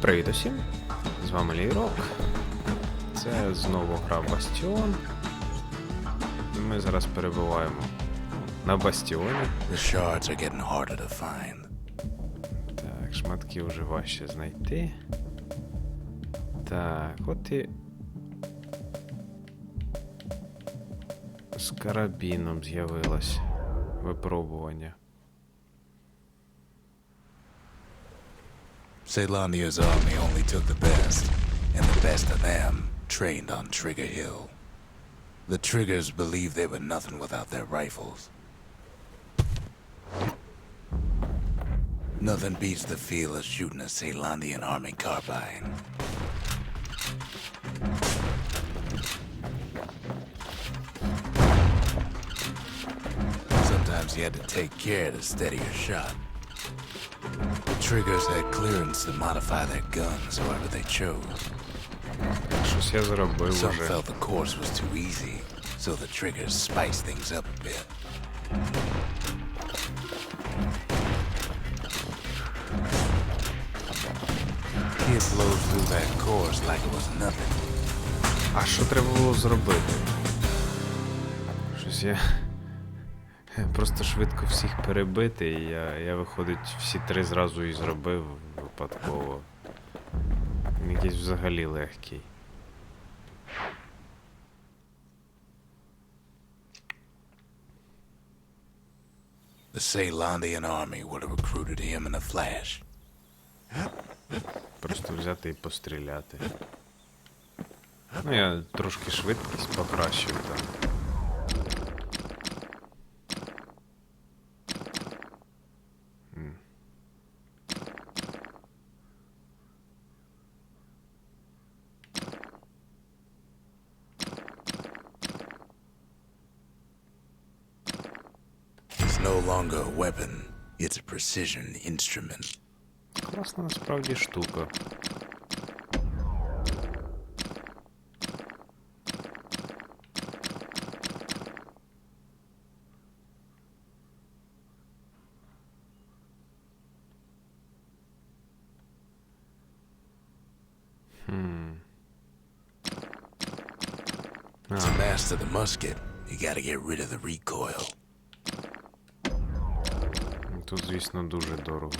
Привіт усім! З вами Лірок. Це знову гра Bastion. І ми зараз перебуваємо на Бастіоні. Так, шматки вже важче знайти. Так, от і з карабіном з'явилось випробування. Caelandia's army only took the best, and the best of them trained on Trigger Hill. The Triggers believed they were nothing without their rifles. Nothing beats the feel of shooting a Caelandian army carbine. Sometimes you had to take care to steady your shot. The Triggers had clearance to modify their guns however they chose. Щось я зробив Some уже. felt the course was too easy, so the Triggers spiced things up a bit. Kid blows through that course like it was nothing. А що треба було зробити? Щось я просто швидко всіх перебити, і я виходить, всі три зразу і зробив випадково. Він якийсь взагалі легкий. The Caelandian army would have recruited him in a flash. Просто взяти і постріляти. Ну, я трошки швидкість покращив там. It's no longer a weapon, it's a precision instrument. Класна насправді штука. To master the musket, you gotta get rid of the recoil. Тут, звісно, дуже дорого.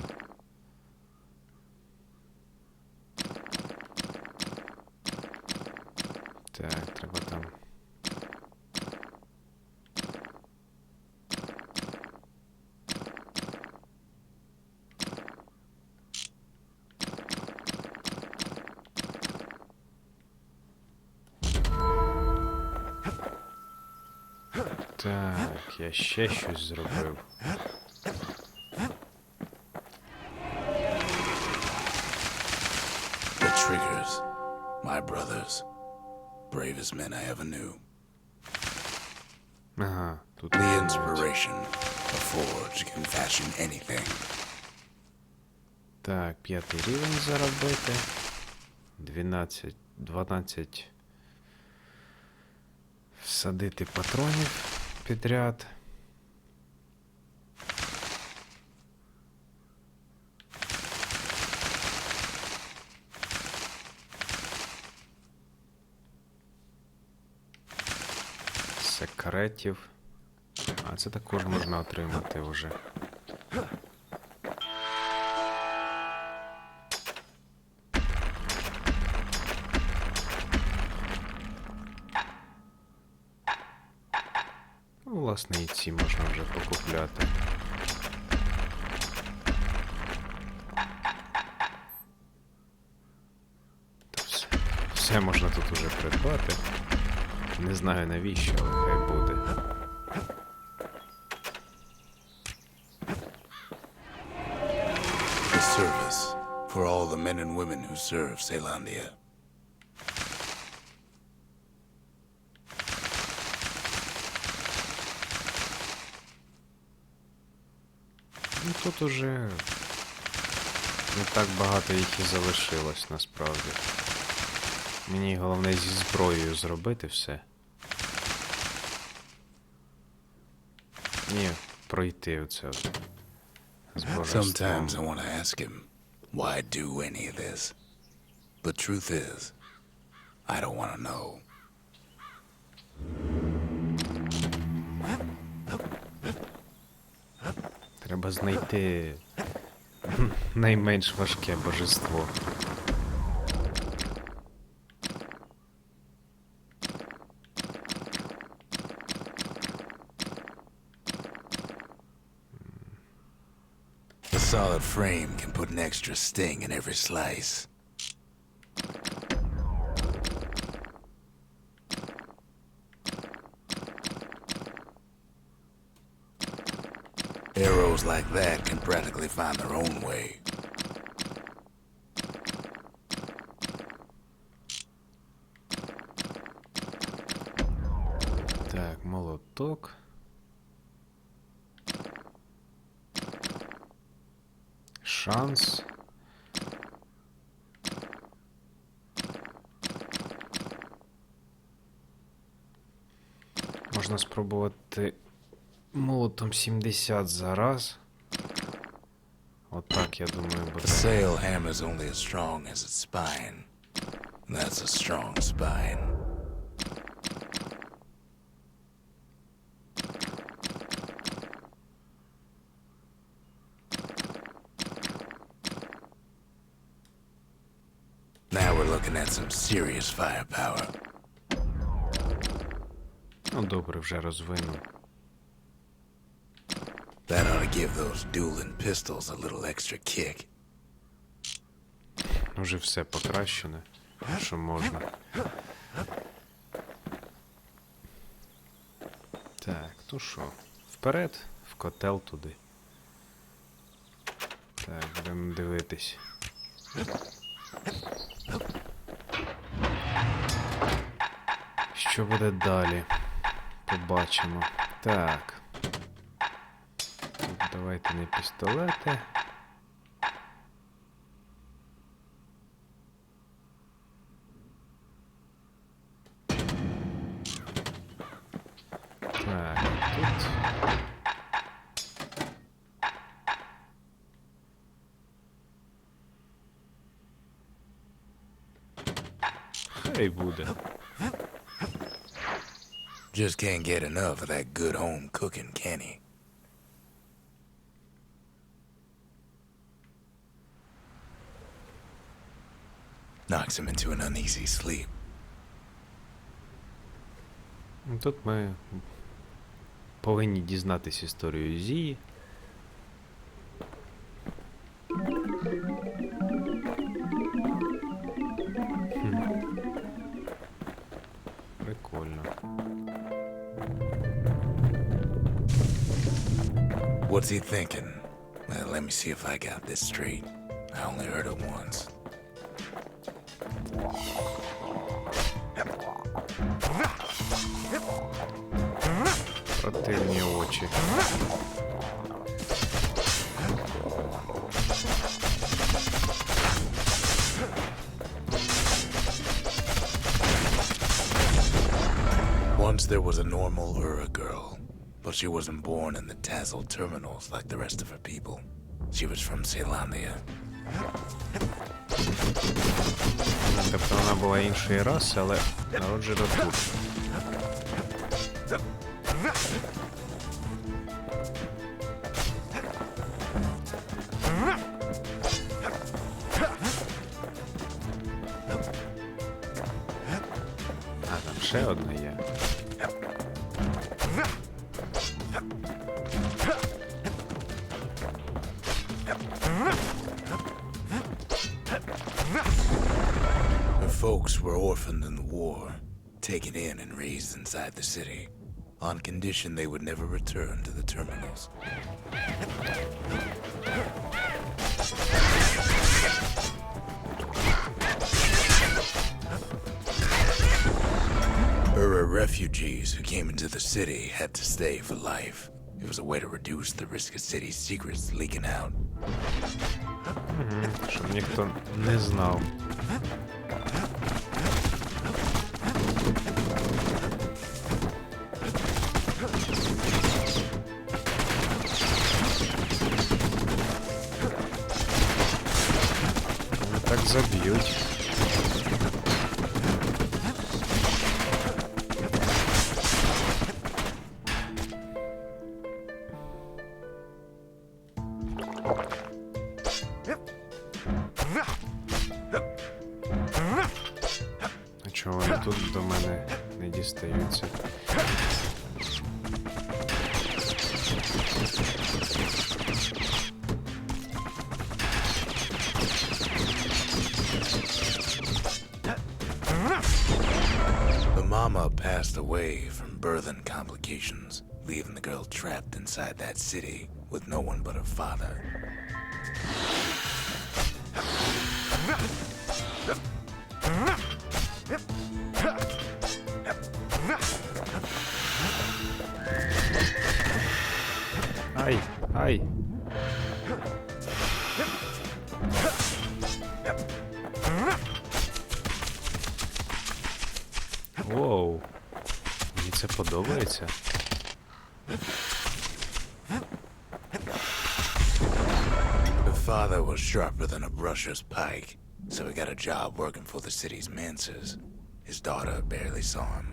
Так, треба там. Так, я ще щось зробив. The Triggers, my brothers, bravest men I ever knew. Ага, тут The inspiration, a forge can fashion anything. Так, 5-й рівень заробити. 12 всадити патронів підряд. Секретів. А це також можна отримати вже. Ну, власне, і ці можна вже покупляти. Та все можна тут уже придбати. Не знаю навіщо, але хай буде. The service for all the men and women who serve Caelandia. Ну тут уже не так багато їх і залишилось насправді. Мені головне зі зброєю зробити все. Ні, пройти оце от з божеством. Sometimes I want to ask him, why do any of this? But truth is, I don't want to know. Треба знайти найменш важке божество. A solid frame can put an extra sting in every slice. Arrows like that can practically find their own way. Так, молоток. Шанс. Можна спробувати молотом 70 за раз. Отак, я думаю, A буде. sail hammer's only as strong as its spine. That's a strong spine. Now we're looking at some serious firepower. Ну, добре, вже розвинув. That ought to give those dueling pistols a little extra kick. Уже все покращене, що можна. Так, то що? Вперед, в котел туди. Так, будемо дивитись. Що буде далі? Побачимо. Так. Тут давайте не пістолети. Так, тут. Хай буде. Just can't get enough of that good home cooking, can he? Knocks him into an uneasy sleep. Тут ми повинні дізнатись історію Зії. Прикольно. What's he thinking? Well, let me see if I got this straight. I only heard it once. Противні очі. Once there was a normal Ura girl, but she wasn't born in the Tazzle terminals like the rest of her people. She was from Ceylania. Тобто вона була іншої раси, але народжена тут. А, там ще одна є. Her folks were orphaned in the war, taken in and raised inside the city, on condition they would never return to the terminals. Ura refugees who came into the city had to stay for life. It was a way to reduce the risk of city secrets leaking out. Щоб ніхто не знав. Вони так заб'ють. тут до мене не дістаються. The mama passed away from birthing complications, leaving the girl trapped inside that city with no one but her father. Ай, ай. Воу. Мені це подобається. Her father was sharper than a brusher's pike, so he got a job working for the city's mancers. His daughter barely saw him.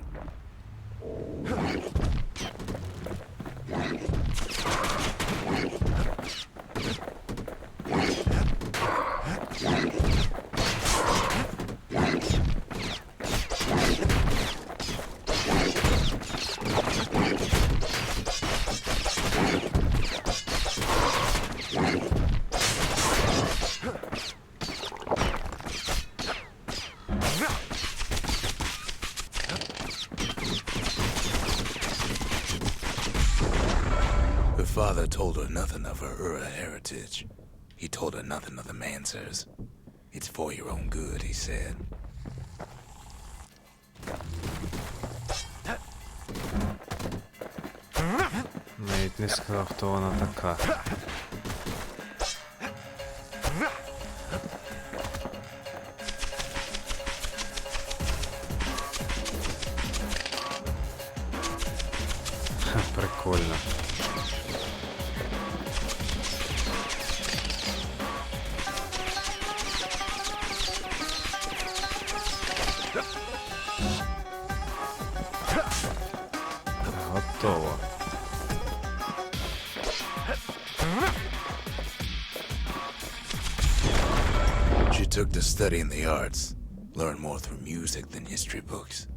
Her father told her nothing of her Ura heritage. He told her nothing of the Mansers. It's for your own good, he said. Навіть не сказав, хто вона така. Ха, прикольно. Готово. She took to studying the arts, learned more through music than history books,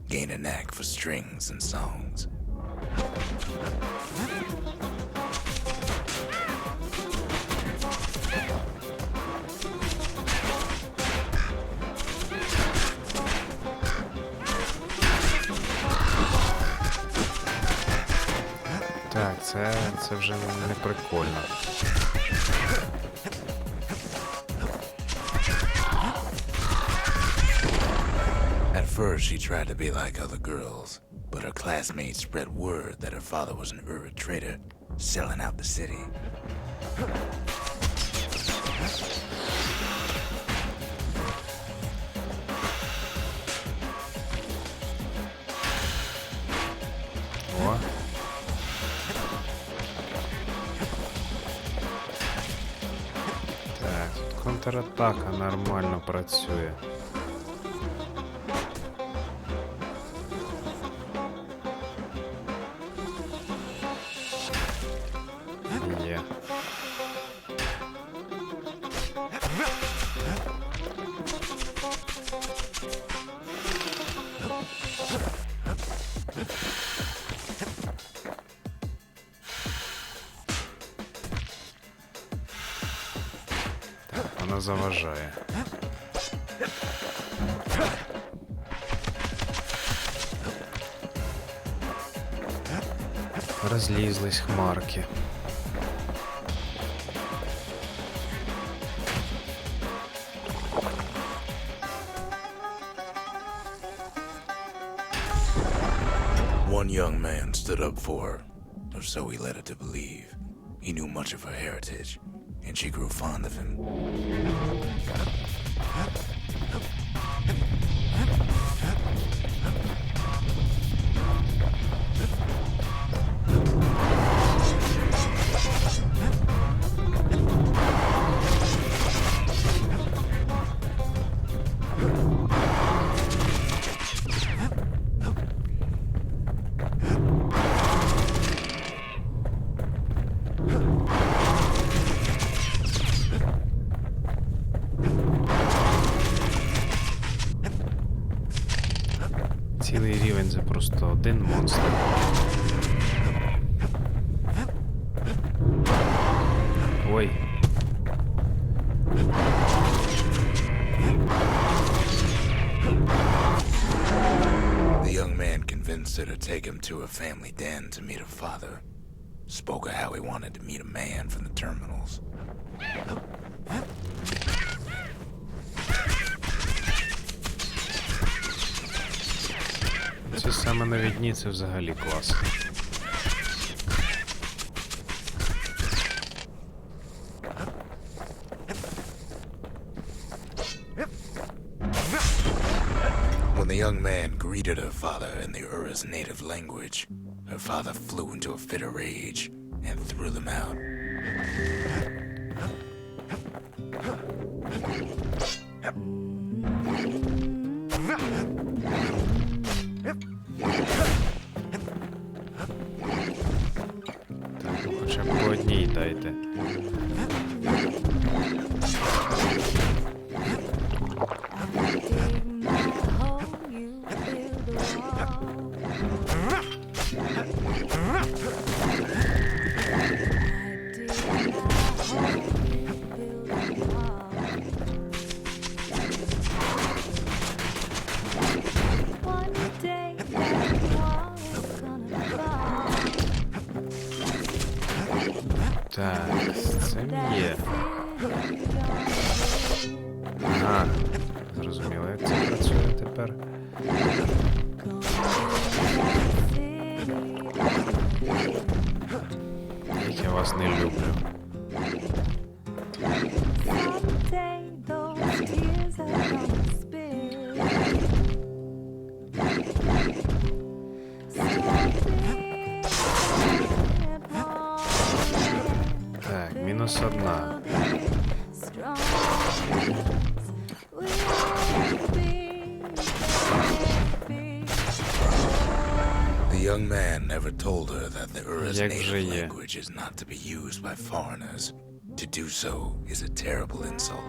gained a knack for strings and songs. Так, це вже не прикольно. At first, she tried to be like other girls, but her classmates spread word that her father was an Ura trader, selling out the city. О. Так, тут контратака нормально працює. Є. Так, вона заважає. Розлізлись хмарки. One young man stood up for her, or so he led her to believe. He knew much of her heritage, and she grew fond of him. рівень це просто один монстр. Ой. The young man convinced her to take him to a family den to meet her father. Spoke of how he wanted to meet a man from the terminals. Це саме навідні, це взагалі клас. When the young man greeted her father in the Ura's native language, her father flew into a fit of rage and threw them out. Так, хоча б по одній дайте. Так, це є. Ага, зрозуміло, як це працює тепер. Як я вас не люблю. Так, мінус одна. The young man never told her that the Ura's Як native же є. language is not to be used by foreigners. To do so is a terrible insult.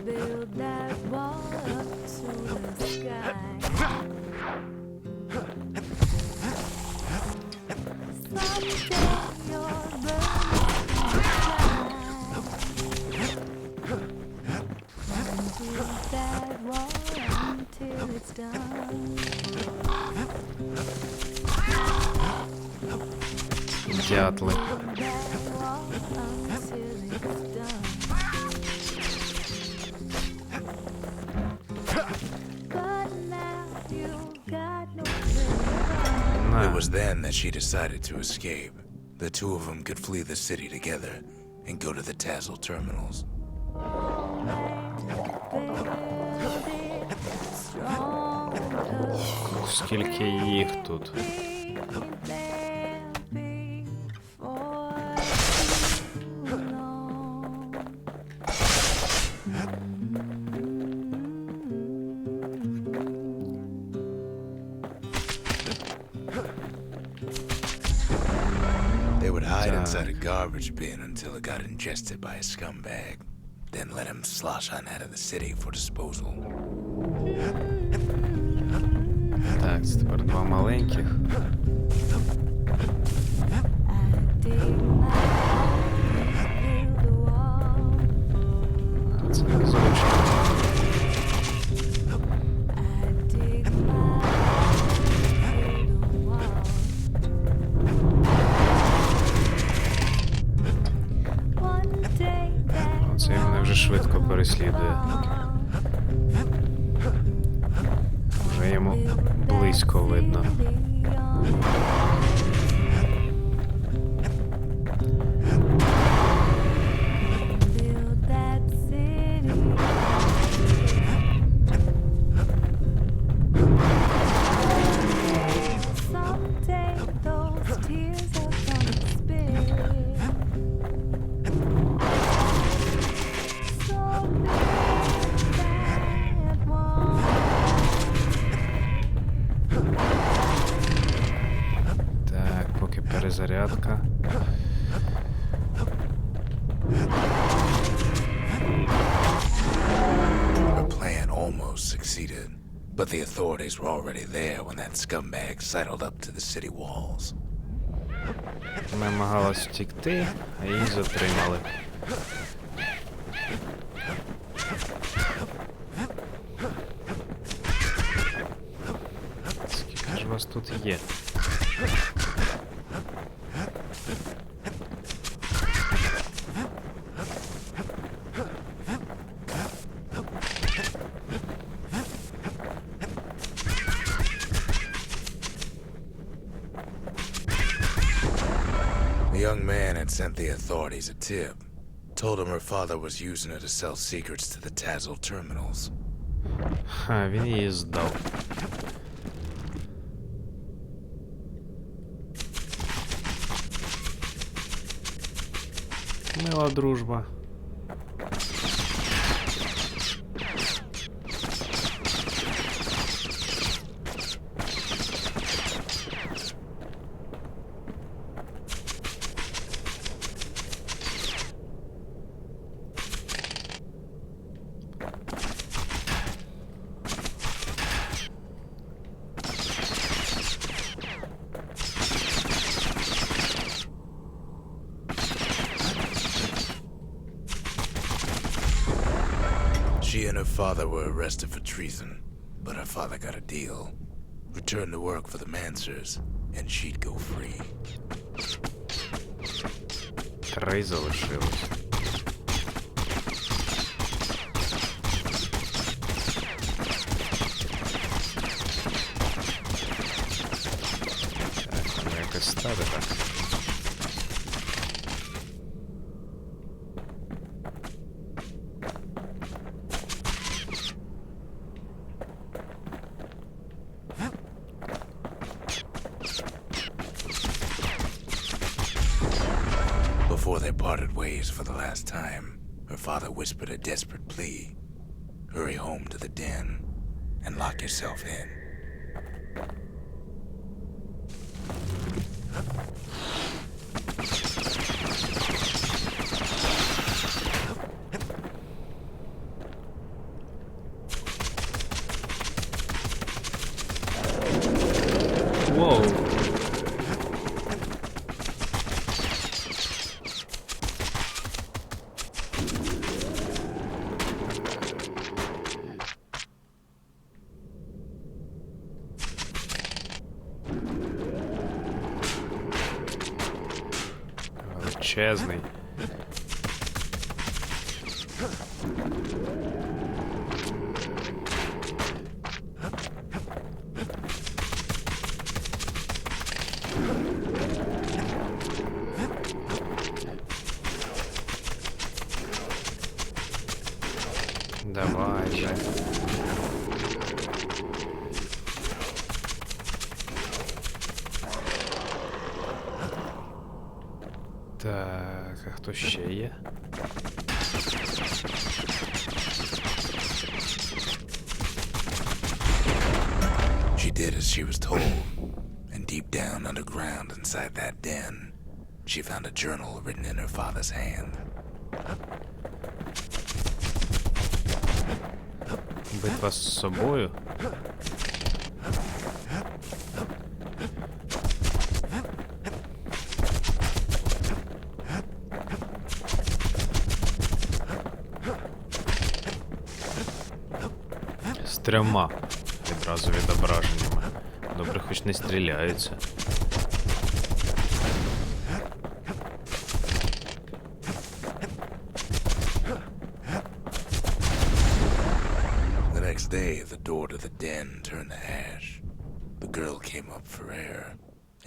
Build that wall up to the sky. Someday your birds will build that wall until it's done. Дятли. Build that wall until it's done. But now you've got nowhere It На. was then that she decided to escape. The two of them could flee the city together and go to the Tassel terminals. Скільки їх тут? They would hide Так. inside a garbage bin until it got ingested by a scumbag. Then let him slosh on out of the city for disposal. Так, це тепер два маленьких. А, це незручно. Оце мене вже швидко переслідує. Вже йому близько видно. Так, поки перезарядка. almost succeeded, but the authorities were already there when that scumbag sidled up to the city walls. Намагалась втікти, а її затримали. Скільки ж вас тут є? The young man had sent the authorities a tip. Told him her father was using it to sell secrets to the Tazzle terminals. Ха, він її здав. Мила дружба. She and her father were arrested for treason, but her father got a deal. Return to work for the Mansers, and she'd go free. 3 залишилось. Так, ну якось ставити. Before they parted ways for the last time, her father whispered a desperate plea. Hurry home to the den and lock yourself in. Воу. Величезний. Давай же. Так, а хто ще є? She did as she was told, and deep down underground inside that den, she found a journal written in her father's hand. Битва з собою? З 3 відразу відображеннями. Добре, хоч не стріляються. The next day, the door to the den turned to ash. The girl came up for air,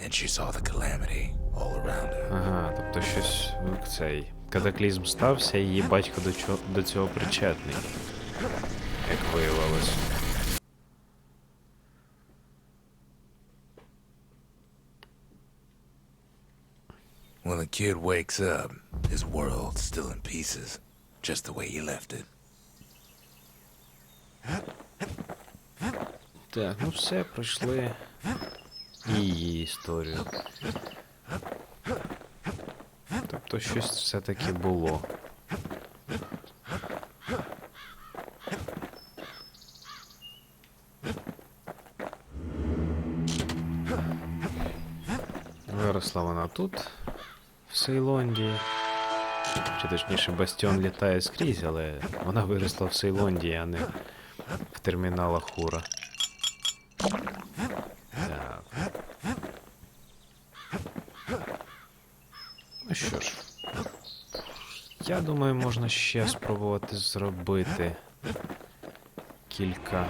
and she saw the calamity all around her. Ага, тобто щось цей катаклізм стався, і її батько до цього причетний. Як виявилось. When the kid wakes up, his world's still in pieces, just the way he left it. Так, ну все, пройшли її історію. Тобто щось все-таки було. виросла вона тут, в Сейлондії. Чи точніше, Бастіон літає скрізь, але вона виросла в Сейлондії, а не в терміналах Хура. Так. Ну що ж. Я думаю, можна ще спробувати зробити кілька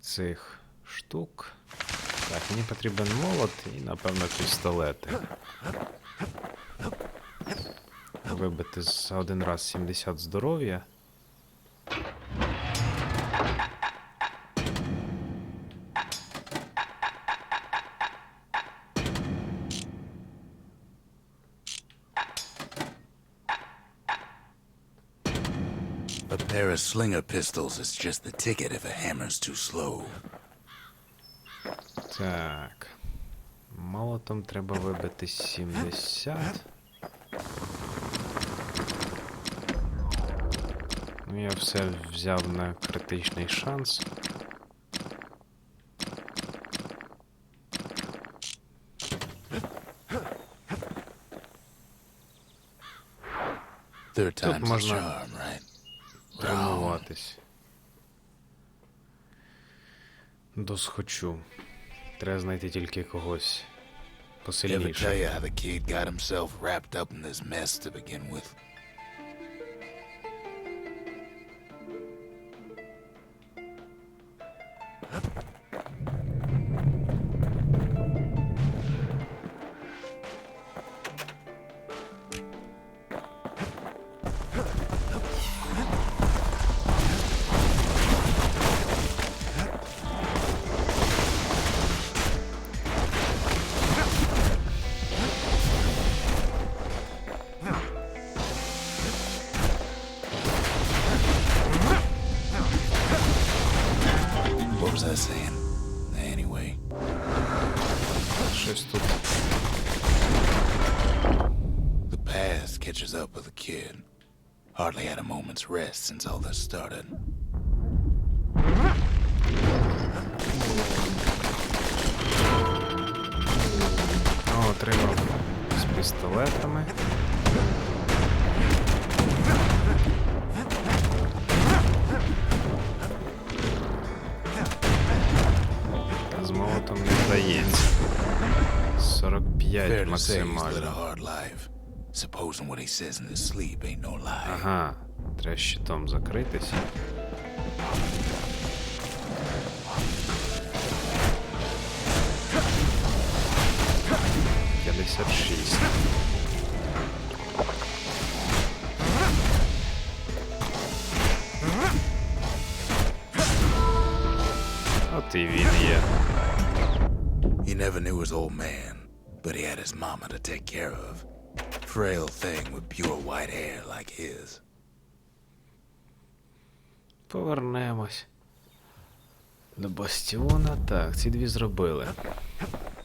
цих штук. Так, мені потрібен молот і, напевно, пістолети. Вибити за один раз 70 здоров'я. A pair of slinger pistols is just the ticket if a hammer's too slow. Так. Молотом треба вибити 70. Ну, я все взяв на критичний шанс. Third Тут time's a можна charm, right? тренуватись. Досхочу. Треба знайти тільки когось Ever tell посильніше. you how the kid got himself wrapped up in this mess to begin with? What was I saying? Anyway, Щось тут. the past catches up with the kid. Hardly had a moment's rest since all this started. О, отримав з пістолетами. З молотом не вдається. 45 Fair to say he's led a максимально. hard life. Supposing what he says in his sleep ain't no lie. Ага, треба щитом закритись. — 56. От і він є. He never knew his old man, but he had his mama to take care of. Frail thing with pure white hair like his. Повернемось до Бастіона. Так, ці дві зробили.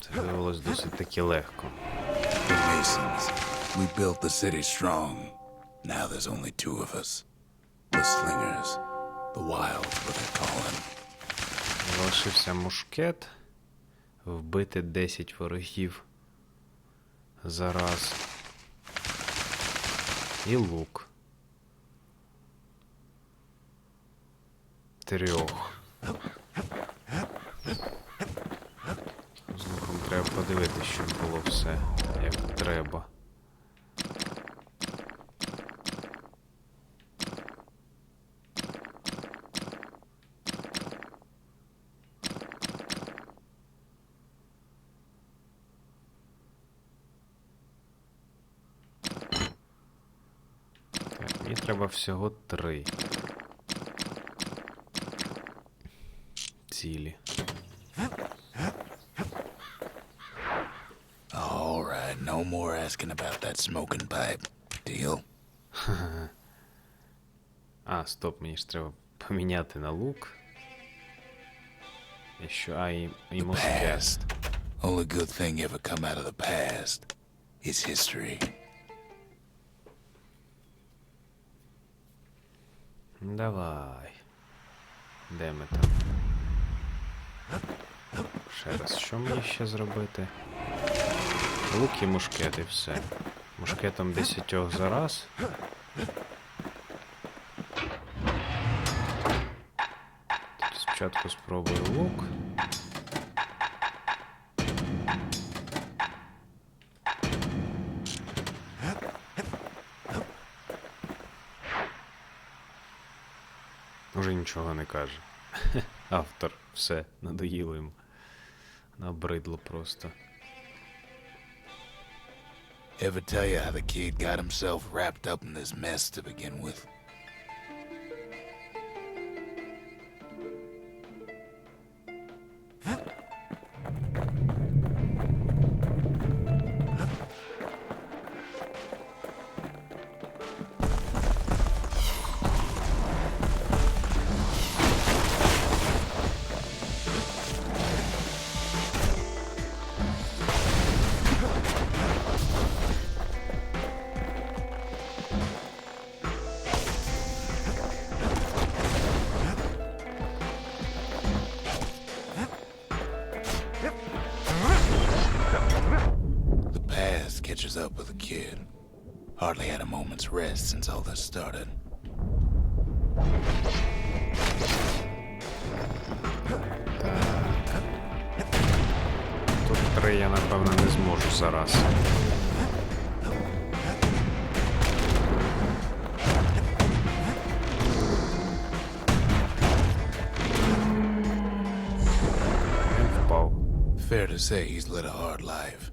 Це виявилось досить таки легко. The Masons, we built the city strong. Now there's only two of us. The Slingers, the Wilds, what they're calling. Залишився мушкет. Вбити 10 ворогів за раз. І лук. 3. З луком треба подивитися, щоб було все як треба. Так, мені треба всього 3 цілі. All right, no more asking about that smoking pipe. Deal? А, стоп, мені ж треба поміняти на лук. І що, і мушкет. Past. Only good thing ever come out of the past is history. Давай. Де ми там? Ще раз, що мені ще зробити? Лук і мушкет, і все. Мушкетом 10 за раз. Тут спочатку спробую лук. Уже нічого не каже. Автор, все, надоїло йому. Набридло просто. Ever tell you how the kid got himself wrapped up in this mess to begin with? The past catches up with the kid. Hardly had a moment's rest since all this started. Тут 3 я, напевно, не зможу зараз. Він впав. Fair to say he's led a hard life.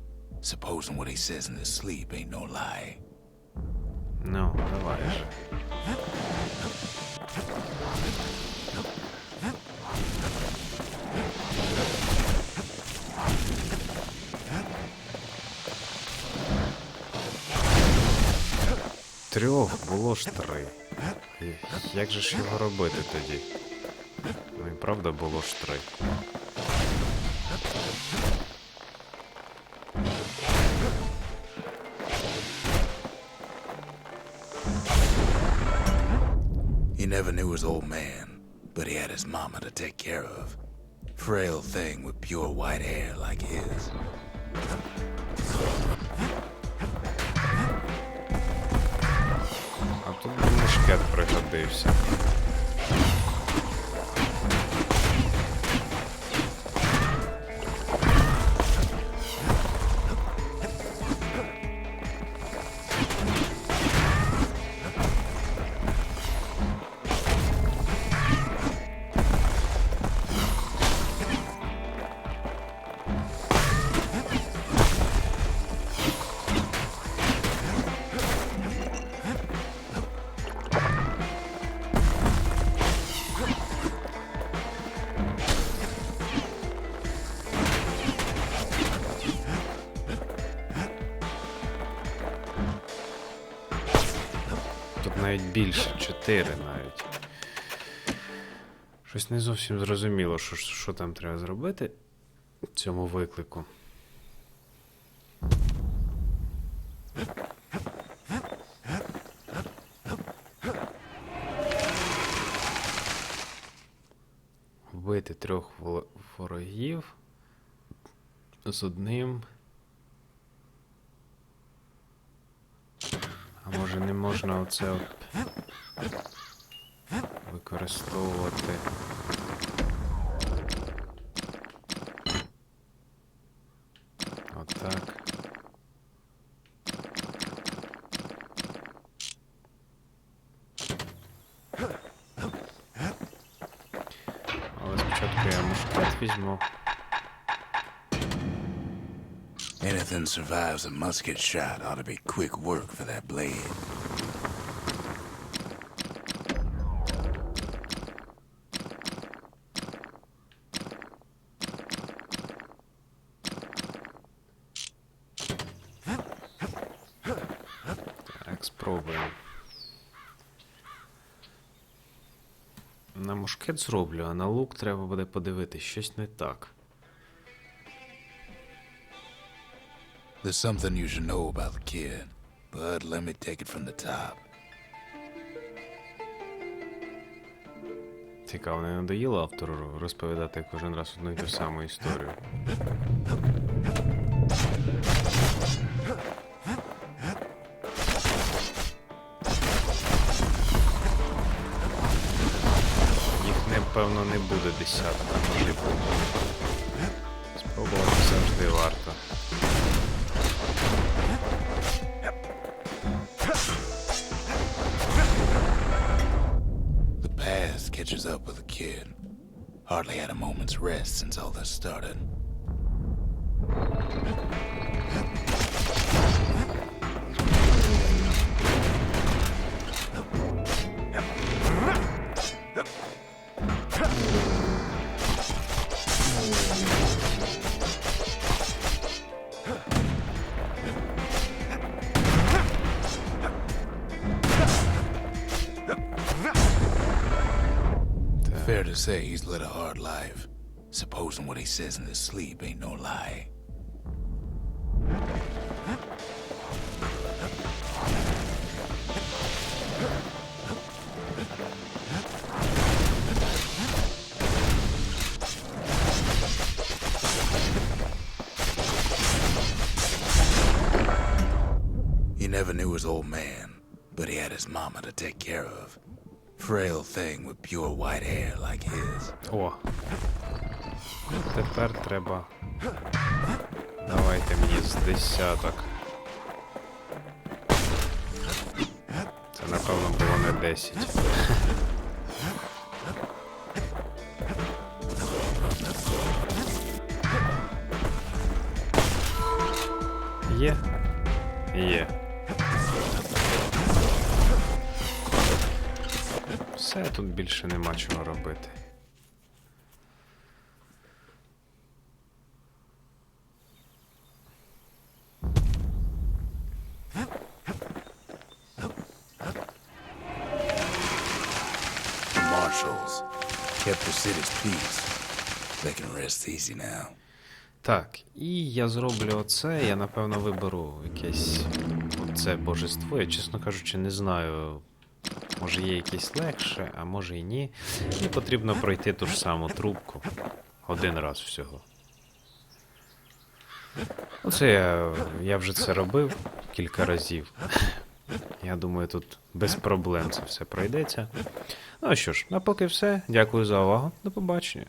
Supposing what he says in his sleep ain't no lie. Ну, давай же. Трьох, було ж 3. Як же ж його робити тоді? Ну і правда було ж 3. He never knew his old man, but he had his mama to take care of. Frail thing with pure white hair like his. А тут би мушкет пригодився. Тут навіть більше, 4 навіть. Щось не зовсім зрозуміло, що там треба зробити в цьому виклику. Вбити 3 ворогів з одним. А може не можна оце от використовувати? Отак. Але спочатку я мушкет візьму. Anything survives a musket shot ought to be quick work for that blade. Так, спробуємо. На мушкет зроблю, а на лук треба буде подивитись, щось не так. There's something you should know about the kid, but let me take it from the top. Цікаво, не надоїло автору розповідати кожен раз одну і ту саму історію. Їх, напевно, не буде десятка, може бути. Спробувати завжди варто. The past catches up with the kid. Hardly had a moment's rest since all this started. Fair to say he's led a hard life. Supposing what he says in his sleep ain't no lie. He never knew his old man, but he had his mama to take care of. Frail thing with pure white hair like his. О. Тепер треба. Давайте мені з десяток. Це, напевно, було не 10. Є? Є. Все, тут більше нема чого робити. The marshals kept the city's peace. They can rest easy now. Так, і я зроблю оце, я напевно виберу якесь оце божество. Я, чесно кажучи, не знаю. Може є якесь легше, а може і ні. Мені потрібно пройти ту ж саму трубку. Один раз всього. Оце я вже це робив кілька разів. Я думаю, тут без проблем це все пройдеться. Ну а що ж, а поки все. Дякую за увагу. До побачення.